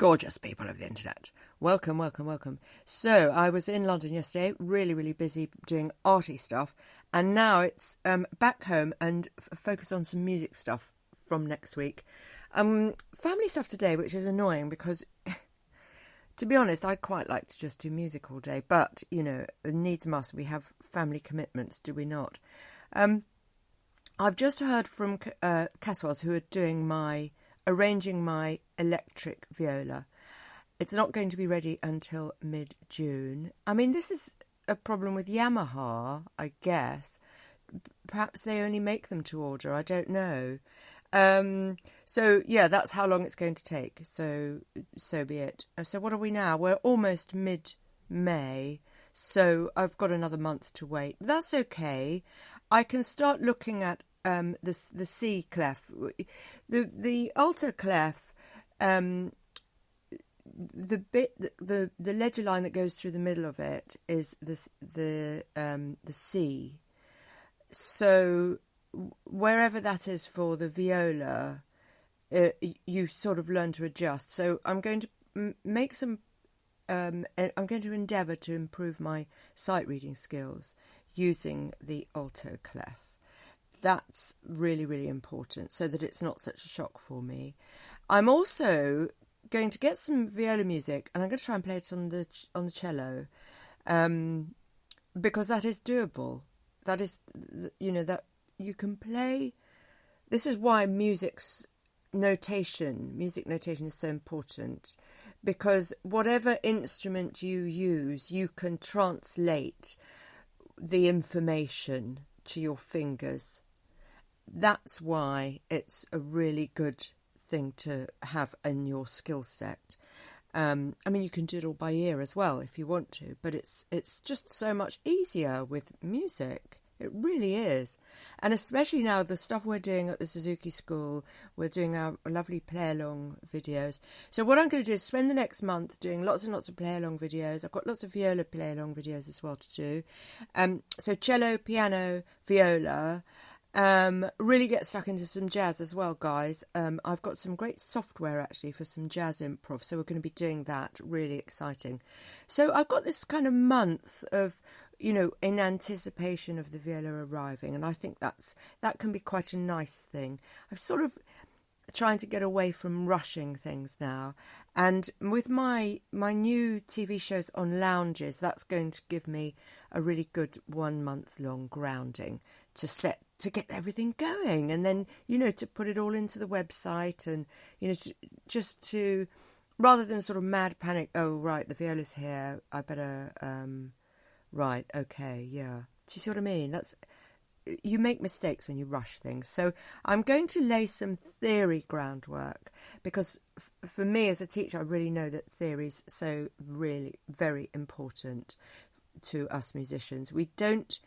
Gorgeous people of the internet. Welcome, welcome, welcome. So I was in London yesterday, really, really busy doing arty stuff. And now it's back home and focus on some music stuff from next week. Family stuff today, which is annoying because, to be honest, I'd quite like to just do music all day. But, you know, needs must. We have family commitments, do we not? I've just heard from Caswells, who are arranging my electric viola. It's not going to be ready until mid-June. I mean, this is a problem with Yamaha, I guess. Perhaps they only make them to order, I don't know. So, yeah, that's how long it's going to take. So be it. So what are we now? We're almost mid-May, so I've got another month to wait. That's okay. I can start looking at the C clef, the alto clef, the ledger line that goes through the middle of it is the C. So wherever that is for the viola, you sort of learn to adjust. So I'm going to make some. I'm going to endeavour to improve my sight reading skills using the alto clef. That's really, really important so that it's not such a shock for me. I'm also going to get some viola music and I'm going to try and play it on the cello, because that is doable. That is, that you can play. This is why music notation is so important, because whatever instrument you use, you can translate the information to your fingers. That's why it's a really good thing to have in your skill set. I mean, you can do it all by ear as well if you want to, but it's just so much easier with music. It really is. And especially now, the stuff we're doing at the Suzuki School, we're doing our lovely play-along videos. So what I'm going to do is spend the next month doing lots and lots of play-along videos. I've got lots of viola play-along videos as well to do. So cello, piano, viola. Really get stuck into some jazz as well, guys. I've got some great software actually for some jazz improv, so we're going to be doing that. Really exciting. So I've got this kind of month of, in anticipation of the viola arriving, and I think that can be quite a nice thing. I'm sort of trying to get away from rushing things now, and with my new TV shows on lounges, that's going to give me a really good 1 month long grounding to get everything going, and then to put it all into the website, and to rather than sort of mad panic. Oh right, the viola's here. I better right, okay, yeah. Do you see what I mean? You make mistakes when you rush things. So I'm going to lay some theory groundwork, because for me as a teacher, I really know that theory is so really very important to us musicians. We don't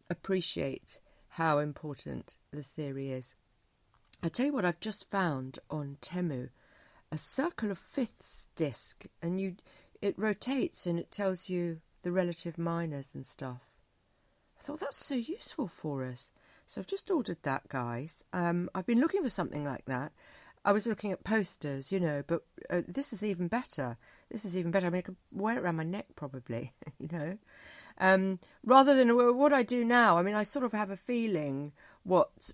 appreciate how important the theory is. I tell you what, I've just found on Temu a circle of fifths disc, and it rotates and it tells you the relative minors and stuff. I thought that's so useful for us. So I've just ordered that, guys. I've been looking for something like that. I was looking at posters, but this is even better. I mean, I could wear it around my neck probably, rather than what I do now. I mean, I sort of have a feeling what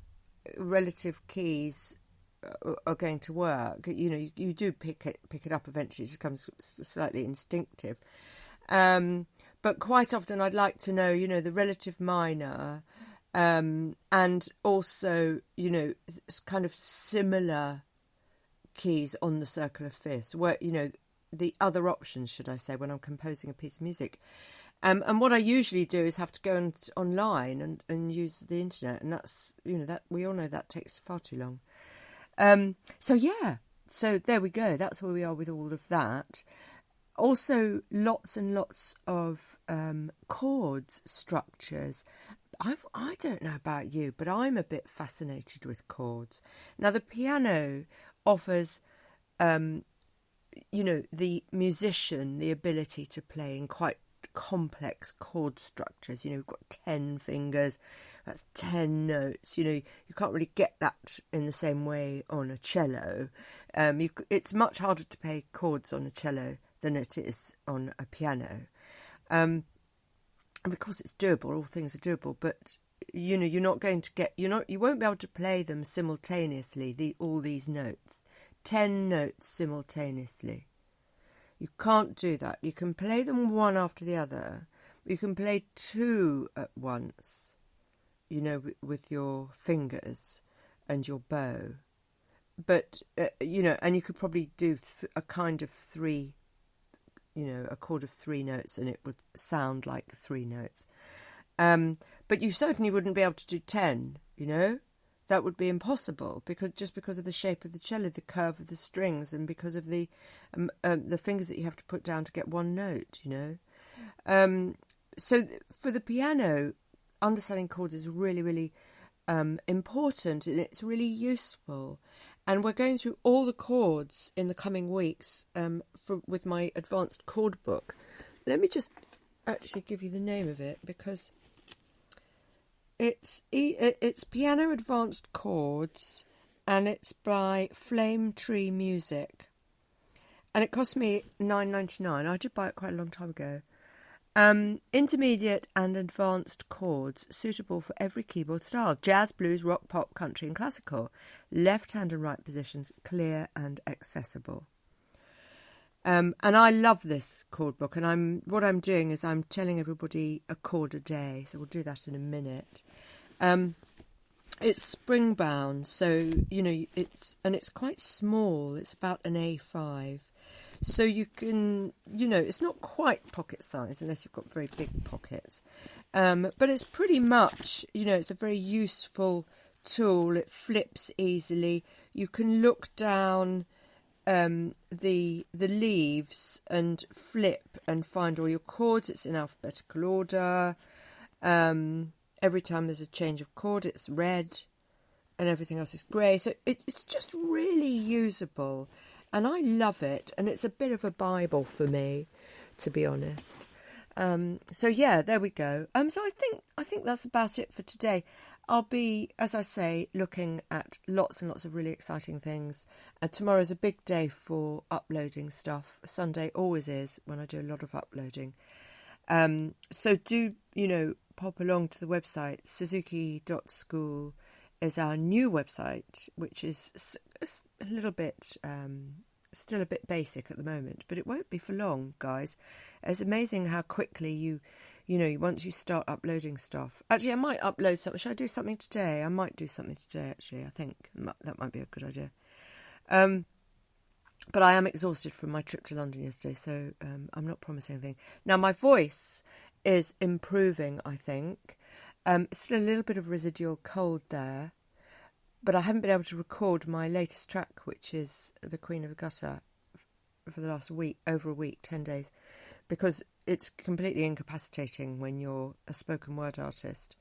relative keys are going to work. You do pick it up eventually. It becomes slightly instinctive. But quite often I'd like to know, the relative minor, and also, kind of similar keys on the circle of fifths, where, the other options, should I say, when I'm composing a piece of music. And what I usually do is have to go online and use the internet, and that's, that we all know that takes far too long. So there we go. That's where we are with all of that. Also, lots and lots of chords structures. I don't know about you, but I'm a bit fascinated with chords. Now, the piano offers, the musician the ability to play in quite complex chord structures. We've got 10 fingers, that's 10 notes. You can't really get that in the same way on a cello. It's much harder to play chords on a cello than it is on a piano. And of course it's doable, all things are doable, but you won't be able to play them simultaneously, all these notes, 10 notes simultaneously. You can't do that. You can play them one after the other. You can play 2 at once, with your fingers and your bow. But, and you could probably do a kind of 3, a chord of 3 notes, and it would sound like 3 notes. But you certainly wouldn't be able to do 10, That would be impossible because of the shape of the cello, the curve of the strings, and because of the fingers that you have to put down to get one note, So for the piano, understanding chords is really, really important, and it's really useful. And we're going through all the chords in the coming weeks with my advanced chord book. Let me just actually give you the name of it, because it's Piano Advanced Chords, and it's by Flame Tree Music, and it cost me $9.99. I did buy it quite a long time ago. Intermediate and advanced chords suitable for every keyboard style: jazz, blues, rock, pop, country and classical. Left hand and right positions, clear and accessible. And I love this chord book, and what I'm doing is I'm telling everybody a chord a day, so we'll do that in a minute. It's spring bound, so it's quite small. It's about an A5. So you can, it's not quite pocket size unless you've got very big pockets. But it's pretty much, it's a very useful tool. It flips easily. You can look down the leaves and flip and find all your chords. It's in alphabetical order. Every time there's a change of chord, it's red, and everything else is grey. So it's just really usable. And I love it, and it's a bit of a Bible for me, to be honest. So yeah, there we go. So I think that's about it for today. I'll be, as I say, looking at lots and lots of really exciting things. And tomorrow's a big day for uploading stuff. Sunday always is, when I do a lot of uploading. So do, pop along to the website. Suzuki.school is our new website, which is a little bit still a bit basic at the moment, but it won't be for long, guys. It's amazing how quickly once you start uploading stuff. Actually, I might upload something. Should I do something today? I might do something today, actually. I think that might be a good idea. But I am exhausted from my trip to London yesterday, so I'm not promising anything. Now, my voice is improving, I think. It's still a little bit of residual cold there, but I haven't been able to record my latest track, which is The Queen of the Gutter, for the last week, over a week, 10 days, because it's completely incapacitating when you're a spoken word artist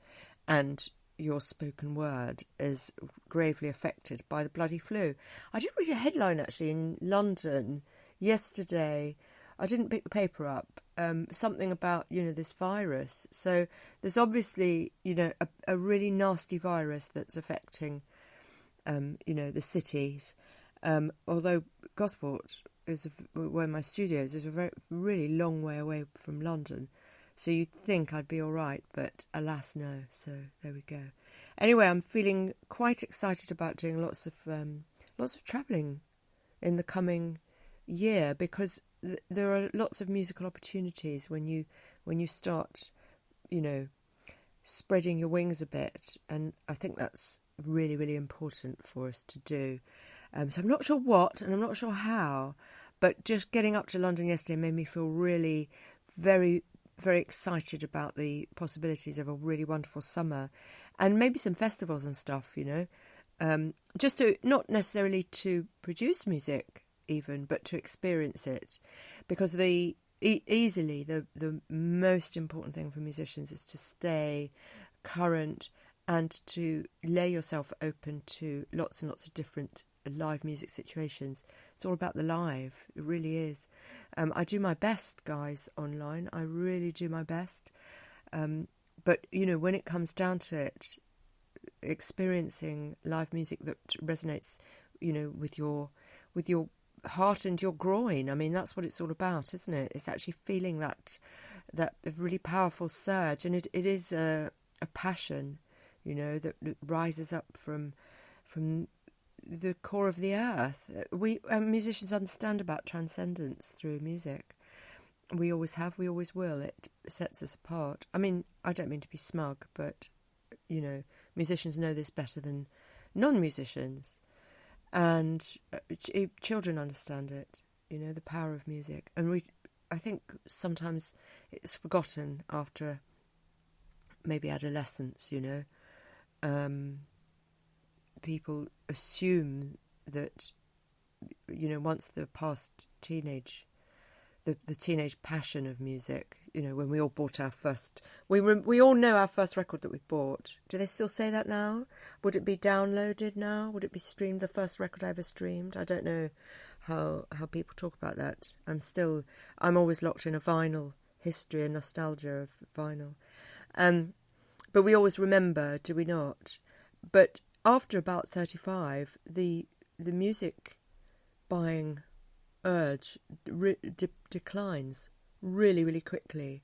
and your spoken word is gravely affected by the bloody flu. I did read a headline, actually, in London yesterday. I didn't pick the paper up. Something about, this virus. So there's obviously, a really nasty virus that's affecting the cities, although Gosport is where my studio is a really long way away from London, so you'd think I'd be all right, but alas no. So there we go. Anyway, I'm feeling quite excited about doing lots of travelling in the coming year, because there are lots of musical opportunities when you start spreading your wings a bit, and I think that's really, really important for us to do. So I'm not sure what, and I'm not sure how, but just getting up to London yesterday made me feel really very, very excited about the possibilities of a really wonderful summer, and maybe some festivals and stuff, just to, not necessarily to produce music even, but to experience it, because the most important thing for musicians is to stay current and to lay yourself open to lots and lots of different live music situations. It's all about the live. It really is. I do my best, guys, online. I really do my best. But, when it comes down to it, experiencing live music that resonates, with your with your heart and your groin. I mean, that's what it's all about, isn't it? It's actually feeling that really powerful surge, and it is a passion, you know, that rises up from the core of the earth. We musicians understand about transcendence through music. We always have, we always will. It sets us apart. I mean, I don't mean to be smug, but, you know, musicians know this better than non-musicians. And children understand it, you know, the power of music. And I think sometimes it's forgotten after maybe adolescence, you know. People assume that, you know, once they're past teenage, the teenage passion of music, you know, when we all bought our first, we all know our first record that we bought. Do they still say that now? Would it be downloaded now? Would it be streamed? The first record I ever streamed? I don't know how people talk about that. I'm always locked in a vinyl history and nostalgia of vinyl. But we always remember, do we not? But after about 35, the music buying urge declines really, really quickly.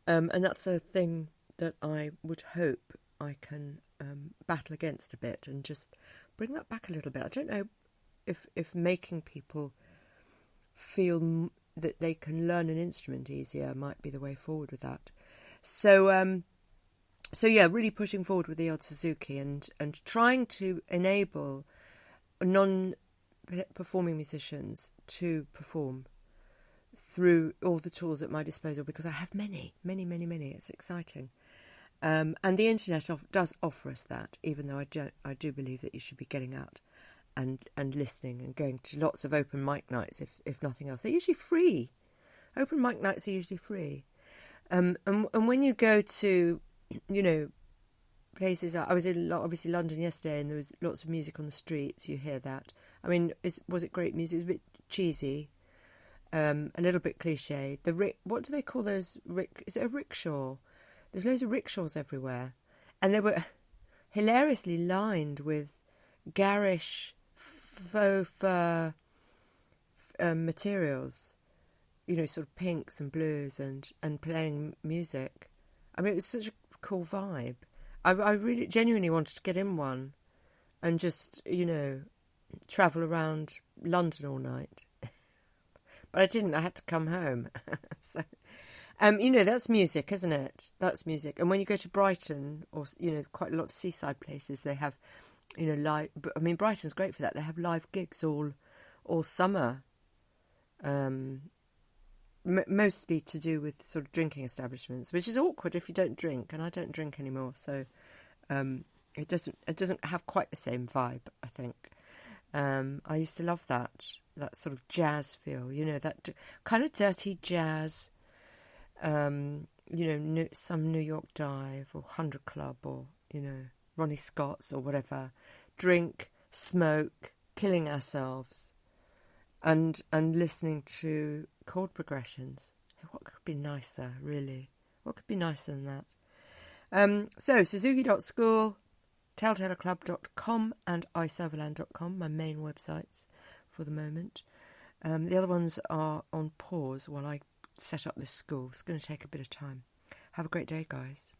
And that's a thing that I would hope I can battle against a bit and just bring that back a little bit. I don't know if making people feel that they can learn an instrument easier might be the way forward with that. So yeah, really pushing forward with the old Suzuki and trying to enable non-performing musicians to perform through all the tools at my disposal, because I have many. It's exciting. And the internet does offer us that, even though I do believe that you should be getting out and listening and going to lots of open mic nights, if nothing else. They're usually free. Open mic nights are usually free. And when you go to, you know, places, I was in obviously London yesterday, and there was lots of music on the streets. You hear that. I mean, was it great music? It was a bit cheesy, a little bit cliche. What do they call those? Is it a rickshaw? There's loads of rickshaws everywhere, and they were hilariously lined with garish faux fur materials, you know, sort of pinks and blues, and playing music. I mean, it was such a cool vibe. I really genuinely wanted to get in one and just, you know, travel around London all night. But I didn't. I had to come home. So, you know, that's music, isn't it? That's music. And when you go to Brighton, or, you know, quite a lot of seaside places, they have, you know, live. I mean, Brighton's great for that. They have live gigs all summer. Mostly to do with sort of drinking establishments, which is awkward if you don't drink, and I don't drink anymore, so it doesn't have quite the same vibe, I think. I used to love that sort of jazz feel, you know, that kind of dirty jazz, you know, some New York Dive or 100 Club, or, you know, Ronnie Scott's or whatever. Drink, smoke, killing ourselves, and listening to chord progressions. What could be nicer, really? What could be nicer than that? So Suzuki.school, telltaleclub.com and iServalan.com, my main websites for the moment. The other ones are on pause while I set up this school. It's going to take a bit of time. Have a great day, guys.